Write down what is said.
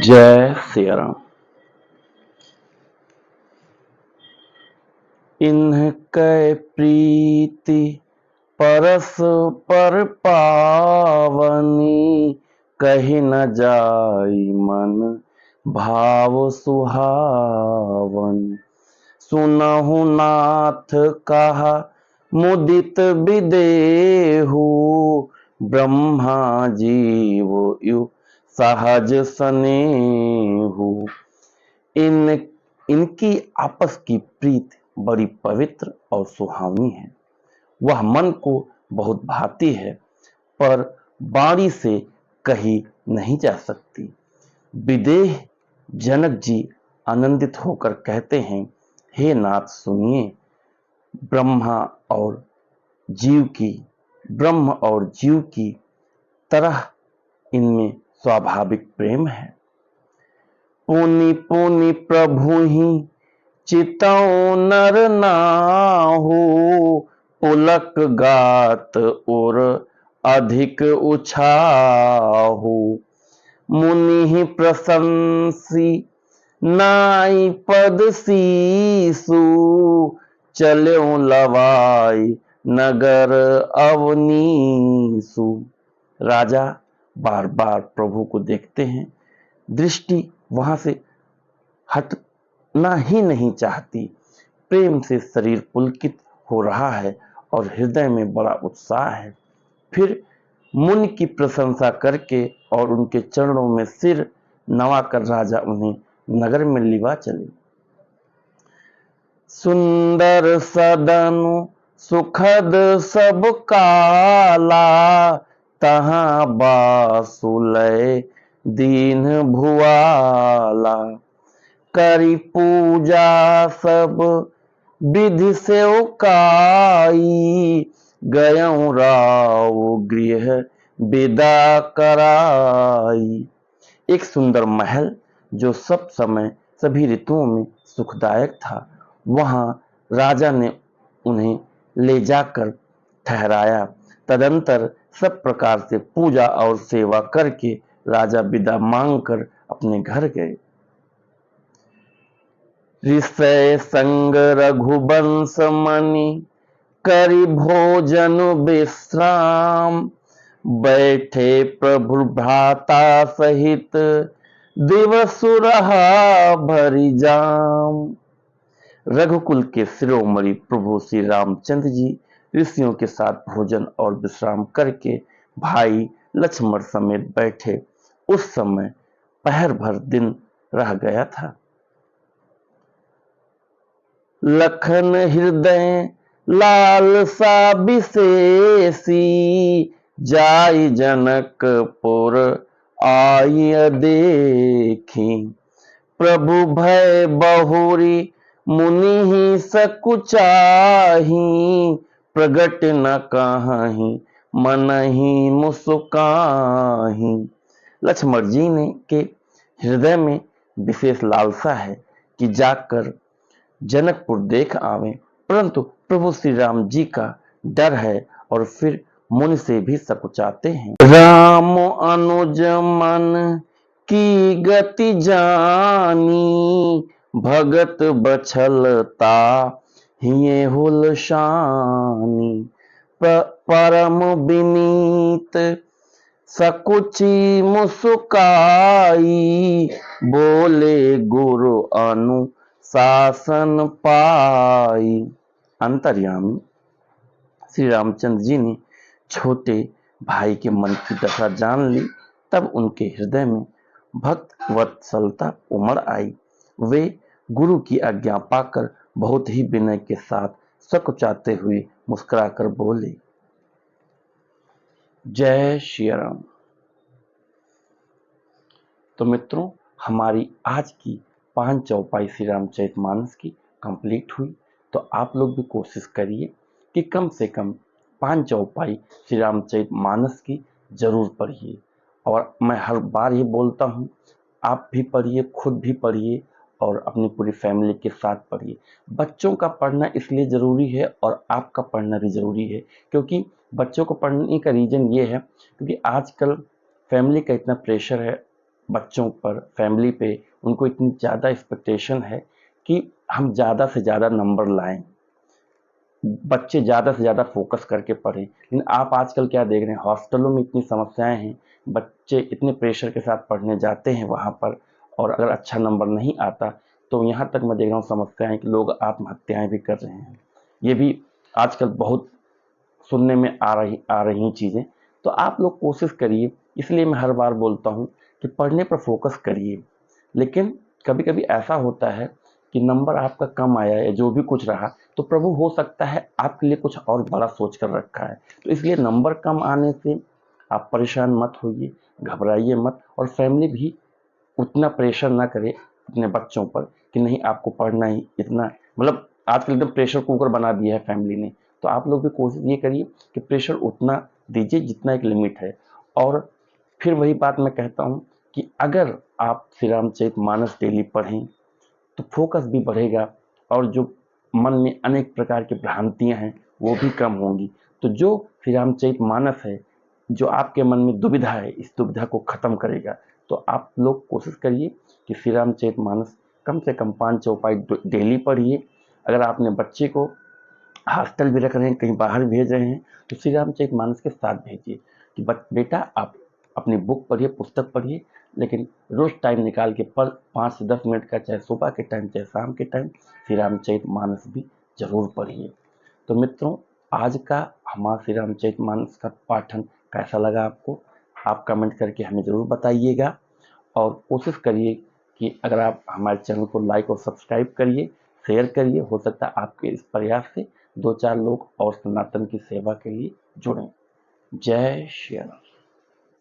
जय श्री राम। इनकै प्रीति परस्पर पावनी, कही न जाई मन भाव सुहावन। सुनहु नाथ कहा मुदित विदेहु, ब्रह्मा जीव यु सहज स्नेहु। इनकी आपस की प्रीत बड़ी पवित्र और सुहावनी है। वह मन को बहुत भाती है, पर वाणी से कही नहीं जा सकती। विदेह जनक जी आनंदित होकर कहते हैं, हे नाथ सुनिए, ब्रह्म और जीव की तरह इनमें स्वाभाविक प्रेम है। पुनि पुनि प्रभु ही चितौ नर नाहु, पुलक गात और अधिक उछाहु। मुनि ही प्रशंसी नाई पद सीसु, चल्यों लवाई नगर अवनीसु। राजा बार बार प्रभु को देखते हैं, दृष्टि वहां से हटना ही नहीं चाहती। प्रेम से शरीर पुलकित हो रहा है और हृदय में बड़ा उत्साह है। फिर मुनि की प्रशंसा करके और उनके चरणों में सिर नवाकर राजा उन्हें नगर में लिवा चले। सुंदर सदन सुखद सब काला, तहां बासुलय दीन भुआला। करी पूजा सब विधि से उकाई, गयं राव गृह विदा कराई। एक सुंदर महल जो सब समय सभी ऋतुओं में सुखदायक था, वहां राजा ने उन्हें ले जाकर ठहराया। तदंतर सब प्रकार से पूजा और सेवा करके राजा विदा मांगकर अपने घर गए। ऋषय संग रघुवंश मणि, करि भोजन विश्राम। बैठे प्रभु भ्राता सहित, दिवस रहा भरि जाम। रघुकुल के शिरोमणि प्रभु श्री रामचंद्र जी ऋषियों के साथ भोजन और विश्राम करके भाई लक्ष्मण समेत बैठे। उस समय पहर भर दिन रह गया था। लखन हृदय लालसा विशेषी, जाई जनकपुर आय देखी। प्रभु भय बहुरी मुनि ही सकुचाही, प्रगट न कहीं मन ही मुस्काही। लक्ष्मण जी ने के हृदय में विशेष लालसा है कि जाकर जनकपुर देख आवे, परंतु प्रभु श्री राम जी का डर है और फिर मुनि से भी सकुचाते हैं। राम अनुज मन की गति जानी, भगत बछलता हिये हुलशानी। परम विनीत सकुची मुस्काई, बोले गुरु अनु शासन पाई। अंतर्यामी श्री रामचंद्र जी ने छोटे भाई के मन की दशा जान ली। तब उनके हृदय में भक्त वत्सलता उमड़ आई। वे गुरु की आज्ञा पाकर बहुत ही विनय के साथ सकुचाते हुए मुस्कुराकर बोले, जय श्री राम। तो मित्रों, हमारी आज की 5 चौपाई श्री रामचरितमानस की कंप्लीट हुई। तो आप लोग भी कोशिश करिए कि कम से कम 5 चौपाई श्री रामचरितमानस की जरूर पढ़िए। और मैं हर बार ये बोलता हूँ, आप भी पढ़िए, खुद भी पढ़िए और अपनी पूरी फैमिली के साथ पढ़िए। बच्चों का पढ़ना इसलिए ज़रूरी है और आपका पढ़ना भी ज़रूरी है, क्योंकि बच्चों को पढ़ने का रीज़न ये है क्योंकि आजकल फैमिली का इतना प्रेशर है, बच्चों पर, फैमिली पे उनको इतनी ज़्यादा एक्सपेक्टेशन है कि हम ज़्यादा से ज़्यादा नंबर लाएं, बच्चे ज़्यादा से ज़्यादा फोकस करके पढ़ें। लेकिन आप आजकल क्या देख रहे हैं, हॉस्टलों में इतनी समस्याएं हैं, बच्चे इतने प्रेशर के साथ पढ़ने जाते हैं वहाँ पर, और अगर अच्छा नंबर नहीं आता तो यहाँ तक मैं देख रहा हूँ समस्याएं कि लोग आत्महत्याएं भी कर रहे हैं। ये भी आजकल बहुत सुनने में आ रही चीज़ें। तो आप लोग कोशिश करिए, इसलिए मैं हर बार बोलता हूँ कि पढ़ने पर फोकस करिए। लेकिन कभी कभी ऐसा होता है कि नंबर आपका कम आया या जो भी कुछ रहा, तो प्रभु हो सकता है आपके लिए कुछ और बड़ा सोच कर रखा है। तो इसलिए नंबर कम आने से आप परेशान मत होइए, घबराइए मत, और फैमिली भी उतना प्रेशर ना करे अपने बच्चों पर कि नहीं आपको पढ़ना ही इतना, मतलब आजकल एकदम प्रेशर कुकर बना दिया है फैमिली ने। तो आप लोग भी कोशिश ये करिए कि प्रेशर उतना दीजिए जितना एक लिमिट है। और फिर वही बात मैं कहता हूँ कि अगर आप श्री रामचरितमानस डेली पढ़ें तो फोकस भी बढ़ेगा, और जो मन में अनेक प्रकार की भ्रांतियां हैं वो भी कम होंगी। तो जो श्री रामचरितमानस है, जो आपके मन में दुविधा है, इस दुविधा को खत्म करेगा। तो आप लोग कोशिश करिए कि श्री रामचरितमानस कम से कम 5 चौपाई डेली पढ़िए। अगर आपने बच्चे को हॉस्टल भी रख रहे हैं, कहीं बाहर भेज रहे हैं, तो श्री रामचरितमानस के साथ भेजिए कि बेटा आप अपनी बुक पढ़िए, पुस्तक पढ़िए, लेकिन रोज टाइम निकाल के पर 5 से 10 मिनट का, चाहे सुबह के टाइम चाहे शाम के टाइम, श्री रामचरितमानस भी जरूर पढ़िए। तो मित्रों, आज का हमारा श्री रामचरितमानस का पाठन कैसा लगा आपको, आप कमेंट करके हमें ज़रूर बताइएगा। और कोशिश करिए कि अगर आप हमारे चैनल को लाइक और सब्सक्राइब करिए, शेयर करिए, हो सकता है आपके इस प्रयास से 2-4 लोग और सनातन की सेवा के लिए जुड़ें। जय श्री राम।